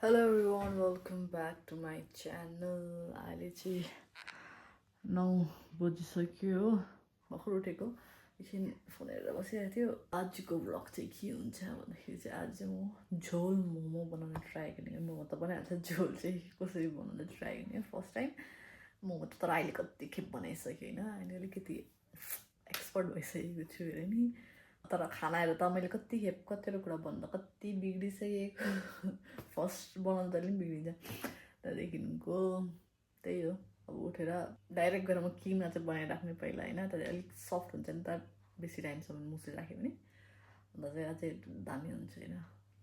Hello everyone, welcome back to my channel. अहिले चाहिँ 9 बजिसक्यो हो, भर्खर उठेको। एकछिन फोन हेरेर बसिरहेको थियो। आजको भ्लग चाहिँ के हुन्छ भन्दाखेरि चाहिँ आज चाहिँ म झोल मोमो बनाउन ट्राई गर्ने। मोमो त बनाइहाल्छ, झोल चाहिँ कसरी बनाउन ट्राई गर्ने फर्स्ट टाइम। मोमो त तर अहिले कति खेप बनाइसकेँ होइन, अहिले अलिकति एक्सपर्ट भइसकेको छु हेर नि। तर खानाहरू त मैले कतिवटा कुरा भन्दा कति बिग्रिसकेको। फर्स्ट बनाउँदा पनि बिग्रिन्छ। त्यहाँदेखिको त्यही हो, अब उठेर डाइरेक्ट गएर म किमा चाहिँ बनाइराख्ने पहिला होइन, तर अलिक सफ्ट हुन्छ नि त बेसी टाइमसम्म मुसिराख्यो भने, अन्त चाहिँ अझै दामी हुन्छ होइन।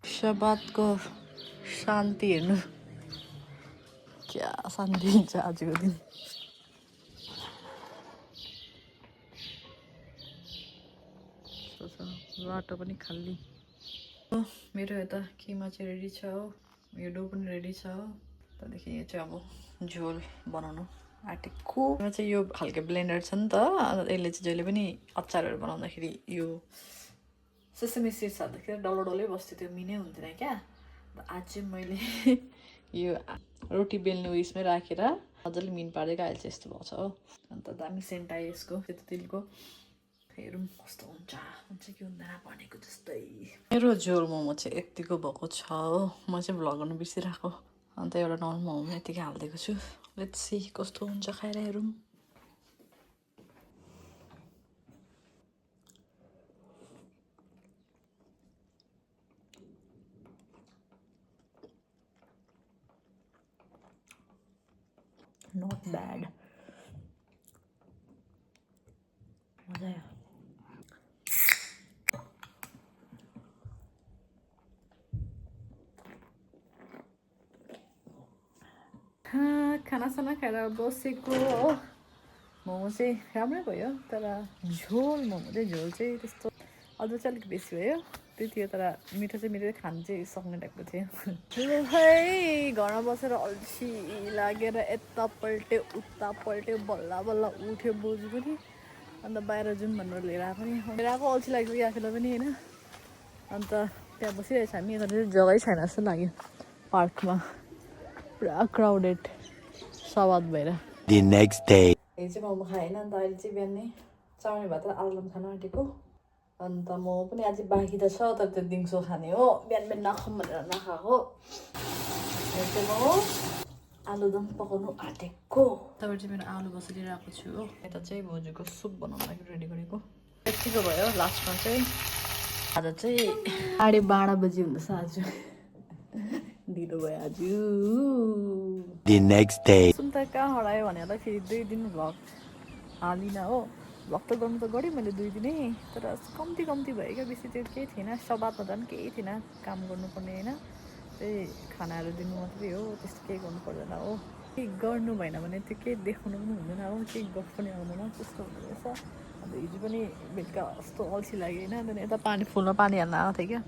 शबादको शान्ति हेर्नु, क्या शान्ति हुन्छ आजको दिन। बाटो पनि खाली। मेरो यता किमा चाहिँ रेडी छ हो, यो डो पनि रेडी छ हो। त्यहाँदेखि यो चाहिँ अब झोल बनाउनु आँटेको। चाहिँ यो खालको ब्लेन्डर छ नि त, यसले चाहिँ जहिले पनि अचारहरू बनाउँदाखेरि यो सेसमी सिड्स हाल्दाखेरि डल्लो डल्लै बस्थ्यो, त्यो मिनै हुन्थेन क्या। आज चाहिँ मैले यो रोटी बेल्ने उयसमै राखेर मजाले मिन पारेको अहिले चाहिँ यस्तो भएको छ हो। अन्त दामी सेन्ट आयो यसको, त्यो तिलको। हेरौँ कस्तो हुन्छ कि हुँदैन भनेको जस्तै। मेरो झोल मोमो चाहिँ यतिको भएको छ हो, म चाहिँ भ्लग गर्नु बिर्सिरहेको। अन्त एउटा नर्मल मोमो यतिकै हालिदिएको छु। लेट्स सी कस्तो हुन्छ, खाएर हेरौँ। नट ब्याड, मजा आयो। खानासाना खाएर बसेको हो। मोमो चाहिँ राम्रै भयो, तर झोल मोमो चाहिँ झोल चाहिँ त्यस्तो अझ चाहिँ अलिक बेसी भयो त्यति हो। तर मिठो चाहिँ मिठो खानु चाहिँ सक्ने टाइपको थियो। है घरमा बसेर अल्छी लागेर यता पल्ट्यो उता पल्ट्यो, बल्ल बल्ल उठ्यो बोजू पनि। अन्त बाहिर जुन भनेर लिएर आएको पनि, लिएर आएको अल्छी लागिसक्यो आफूलाई पनि होइन। अन्त त्यहाँ बसिरहेछ हामी, यता चाहिँ जग्गै छैन जस्तो लाग्यो पार्कमा, पुरा क्राउडेड सवाद भएर। The next day. यो चाहिँ मोमो खाएन, अन्त अहिले चाहिँ बिहानै चाउने भात र आलुदम खान आँटेको। अन्त मोमो पनि अझै बाँकी त छ, तर त्यो दिउँसो खाने हो, बिहान बिहान नखाऊँ भनेर नखाएको। यो चाहिँ मोमो आलुदम पकाउनु आँटेको। त्यहाँबाट चाहिँ मेरो आलु बसिरहेको छु हो। यता चाहिँ भोजुको सुप बनाउनु लागि रेडी गरेको। यतिको भयो लास्टमा चाहिँ। आज चाहिँ 12:30 बजी हुँदैछ आज, ढिलो भयो आज। The next day. सुन त कहाँ हरायो भनेर फेरि 2 दिन भ्लग हालिनँ हो। भ्लग त गर्नु त गरेँ मैले 2 दिनै, तर कम्ती भयो क्या, बेसी त्यो केही थिएन। सबादमा झन् केही थिएन काम गर्नुपर्ने होइन, त्यही खानाहरू दिनु मात्रै हो, त्यस्तो केही गर्नु पर्दैन हो। केही गर्नु भएन भने त्यो केही देखाउनु पनि हुँदैन हो, केही गफ पनि आउँदैन, त्यस्तो हुँदो रहेछ। अन्त हिजो पनि बेलुका कस्तो अल्छी लाग्यो होइन, त्यहाँदेखि यता फुलमा पानी हाल्न आएको थिएँ क्या,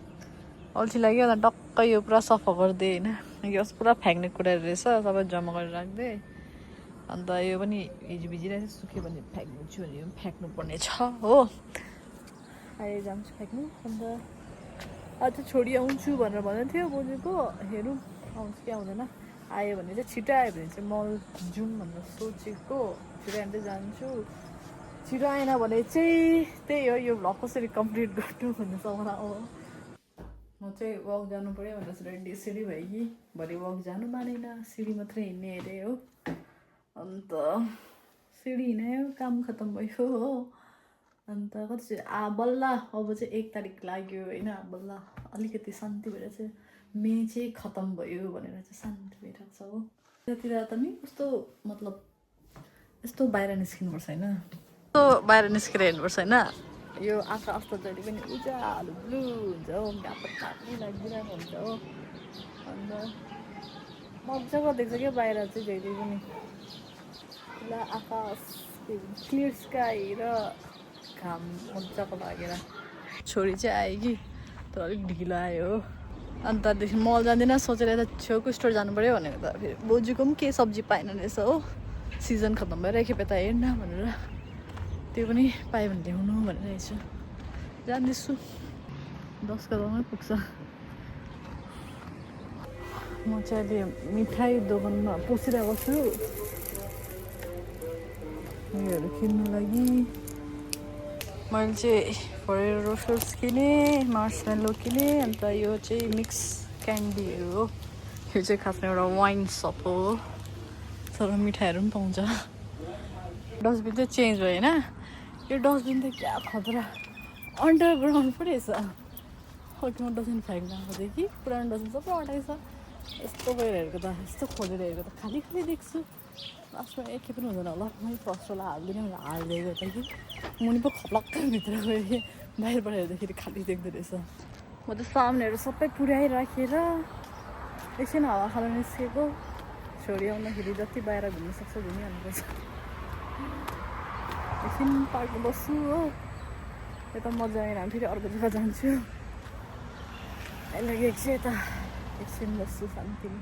अल्छी लाग्यो। अन्त टक्कै यो पुरा सफा गरिदिएँ होइन, यो पुरा फ्याँक्ने कुराहरू रहेछ, सबै जम्मा गरेर राखिदिएँ। अन्त यो पनि हिजो भिजिरहेको सुक्यो भने फ्याँक्छु भने यो फ्याँक्नुपर्ने छ हो। अहिले जान्छु फ्याँक्नु। अन्त आज छोडी आउँछु भनेर भन्दै थियो बोजूको, हेरौँ आउँछ कि आउँदैन। आयो भने चाहिँ छिटो आयो भने चाहिँ मल जाउँ भनेर सोचेको, छिटो आयो भने चाहिँ जान्छु। छिटो आएन भने चाहिँ त्यही हो, यो भ्लग कसरी कम्प्लिट गर्नु भन्ने सवाल हो। म चाहिँ वक जानु पऱ्यो भनेर रेडी सिडी भयो कि भरे वक जानु मानेन, सिडी मात्रै हिँड्ने अरे हो। अन्त सिडी हिँड्यो, काम खत्तम भयो हो। अन्त कति चाहिँ बल्ल अब चाहिँ 1 तारिक लाग्यो होइन, बल्ल अलिकति शान्ति भएर चाहिँ मे चाहिँ खत्तम भयो भनेर चाहिँ शान्ति भइरहेको छ हो। त्यतातिर त नि कस्तो मतलब यस्तो बाहिर निस्किनुपर्छ होइन, यस्तो बाहिर निस्केर हेर्नुपर्छ होइन। यो आँखा अस्ता जहिले पनि उज्यालो ब्लू हुन्छ हो, घापट्टा पनि लागिरहेको हुन्छ हो। अन्त मजाको देख्छ क्या बाहिर चाहिँ जहिले पनि, खुला आकाश, क्लियर स्काई र घाम मजाको लागेर। छोरी चाहिँ आयो कि, तर अलिक ढिलो आयो हो। अन्त त्यहाँदेखि मल जाँदैन सोचेर यता छेउको स्टोर जानु पऱ्यो भनेको त फेरि बोजूको पनि केही सब्जी पाएन रहेछ हो, सिजन खत्तम भएर एकखेप यता हेर्न भनेर, त्यो पनि पायो भने ल्याउनु भनेर छु। जाँदैछु, 10 कदममै पुग्छ। म चाहिँ अहिले मिठाई दोकानमा पसिरहेको छु उयोहरू किन्नु लागि मैले चाहिँ फरेरो रोस्टर्स किनेँ मार्समेलो किनेँ अन्त यो चाहिँ मिक्स क्यान्डीहरू हो यो चाहिँ खासमा एउटा वाइन सप हो तर मिठाईहरू पनि पाउँछ डस्टबिन चाहिँ चेन्ज भयो होइन यो डस्टबिन त क्या खतरा अन्डरग्राउन्ड पो रहेछ अघि म डस्टबिन फ्याँक्न आएको थिएँ कि पुरानो डस्टबिन सबै अटाइछ यस्तो गएर हेरेको त यस्तो खोलेर हेरेको त खाली खाली देख्छु लास्टमा एकै पनि हुँदैन होला मैले फर्स्टवाला हाल्दिनँ भनेर हालिदिएको त कि मुनि पो खप्लक्कै भित्र गएँ बाहिरबाट हेर्दाखेरि खाली देख्दो रहेछ म त सामानहरू सबै पुर्याइराखेर एकछिन हावा खान निस्केको छोरी आउँदाखेरि जति बाहिर घुम्नु सक्छ घुमिहाल्नुपर्छ एकछिन पार्कमा बस्छु हो यता मजा आएर फेरि अर्को जग्गा जान्छु अहिले एकछिन यता एकछिन बस्छु शान्तिले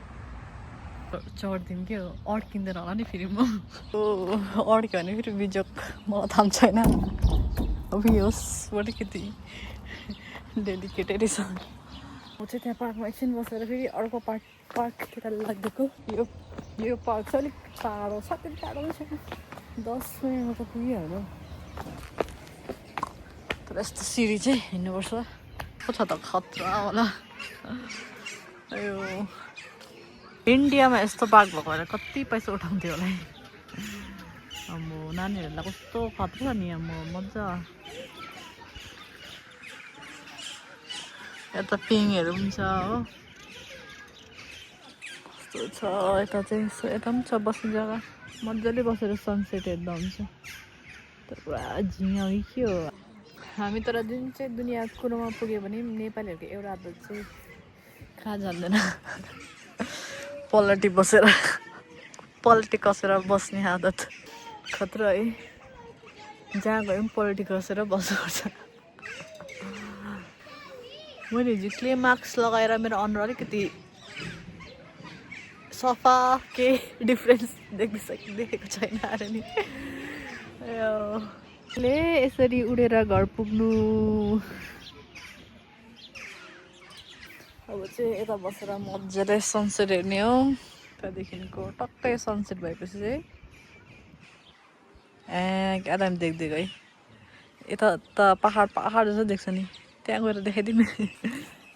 चढ्दिउँ के हो अड्किँदैन होला नि फेरि म अड्क्यो भने फेरि बिजोक मलाई थाहा छैन अब होस् कति डेलिकेटेड रहेछ म चाहिँ त्यहाँ पार्कमा एकछिन बसेर फेरि अर्को पार्कतिर लाग्दिएको यो पार्क चाहिँ अलिक टाढो छ त्यति टाढो पनि छैन 10 मिनटमा त पुगिहाल्यो तर यस्तो सिँढी चाहिँ हिँड्नुपर्छ को छ त खतरा होला यो इन्डियामा यस्तो पार्क भएको भएर कति पैसा उठाउँथ्यो होला अब नानीहरूलाई कस्तो खतरा नि अब मजा यता पिङहरू पनि छ हो कस्तो छ यता चाहिँ यता पनि छ बस्ने जग्गा मजाले बसेर सनसेट हेर्दा हुन्छ तर पुरा झिङ्गा के हो हामी तर जुन चाहिँ दुनियाँ कुरोमा पुग्यो भने नेपालीहरूको एउटा आदत चाहिँ कहाँ जान्दैन पल्टी कसेर बस्ने आदत खतरा है जहाँ गए पनि पल्टी कसेर बस्नुपर्छ मैले हिजो क्ले मास्क लगाएर मेरो अनुहार अलिकति सफा के डिफ्रेन्स देखेको छैन अरे नि यसरी उडेर घर पुग्नु अब चाहिँ यता बसेर मजाले सनसेट हेर्ने हो त्यहाँदेखिको टक्कै सनसेट भएपछि चाहिँ क्या दामी देख्दिएको है यता त पहाड जस्तो देख्छ नि त्यहाँ गएर देखाइदिउँ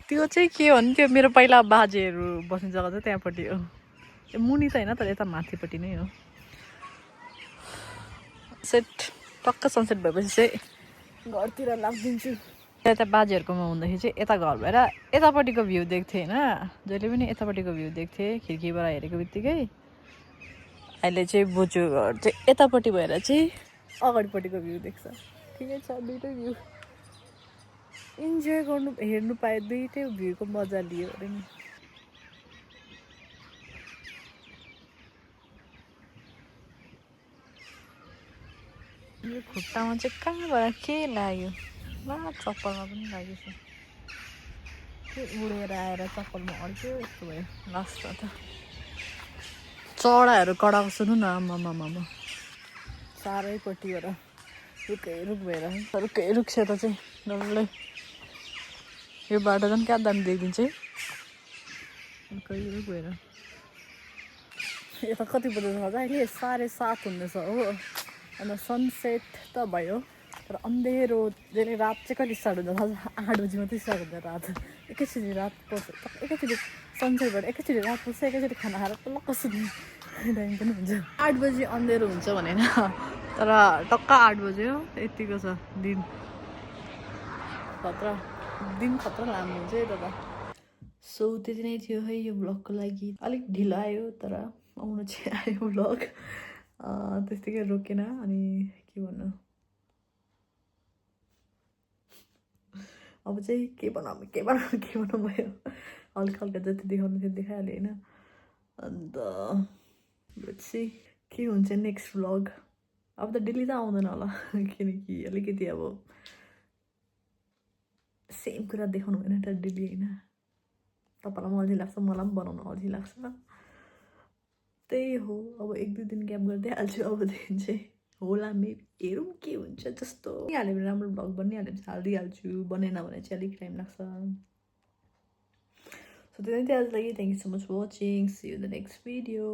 त्यो चाहिँ के हो भने त्यो मेरो पहिला बाजेहरू बस्ने जग्गा चाहिँ त्यहाँपट्टि हो मुनि त होइन तर यता माथिपट्टि नै हो टक्क सनसेट भएपछि चाहिँ घरतिर लाग्दिन्छु यता बाजेहरूकोमा हुँदाखेरि चाहिँ यता घर भएर यतापट्टिको भ्यू देख्थेँ होइन जहिले पनि यतापट्टिको भ्यू देख्थेँ खिड्कीबाट हेरेको बित्तिकै अहिले चाहिँ बोजू घर चाहिँ यतापट्टि भएर चाहिँ अगाडिपट्टिको भ्यू देख्छ ठिकै छ दुइटै भ्यू इन्जोय गर्नु हेर्नु पाएँ दुइटै भ्यूको मजा लियो अरे नि यो खुट्टामा चाहिँ कहाँबाट के लाग्यो ला चप्पलमा पनि लागेछ के उडेर आएर चप्पलमा अड्क्यो यस्तो भयो लास्टमा त चढाहरू कराएको सुन्नु न आमामा चारैपट्टिबाट रुख भएर रुख छ त चाहिँ डल्लै यो बाटो झन् क्या दामी देखिदिन्छ है रुख भएर यता कति बजी छ अहिले 7:30 हुँदैछ हो अन्त सनसेट त भयो तर अँधेरो जहिले रात चाहिँ कहिले स्टार्ट हुन्छ 8 बजी मात्रै स्टार्ट हुन्छ रात एकैचोटि रात पर्छ एकैचोटि सनसेट भएर एकैचोटि रात पर्छ एकैचोटि खाना खाएर लक्क सुत्ने टाइम पनि हुन्छ 8 बजी अँधेरो हुन्छ भनेन तर टक्क 8 बज्यो यतिको छ दिन खतरा लामो हुन्छ है दादा सो त्यति नै थियो है यो भ्लगको लागि अलिक ढिलो आयो तर आउनु चाहिँ आयो भ्लग त्यस्तै रोकेन अनि के भन्नु अब चाहिँ के बनाऊँ भयो हल्का जति देखाउनु थियो देखाइहालेँ होइन अन्त चाहिँ के हुन्छ नेक्स्ट भ्लग अब त डेली त आउँदैन होला किनकि अलिकति अब सेम कुरा देखाउनु भएन त डेली होइन तपाईँलाई पनि अल्छी लाग्छ मलाई पनि बनाउनु अल्छी लाग्छ त्यही हो अब 1-2 दिन ग्याप गर्दै हाल्छु अबदेखि चाहिँ होला मेबी हेरौँ के हुन्छ जस्तो हाल्यो भने राम्रो भ्लग बनिहाल्यो भने हालिदिइहाल्छु बनेन भने चाहिँ अलिक टाइम लाग्छ सो त्यो नै थियो आजको लागि thank you so much for watching see you in the next video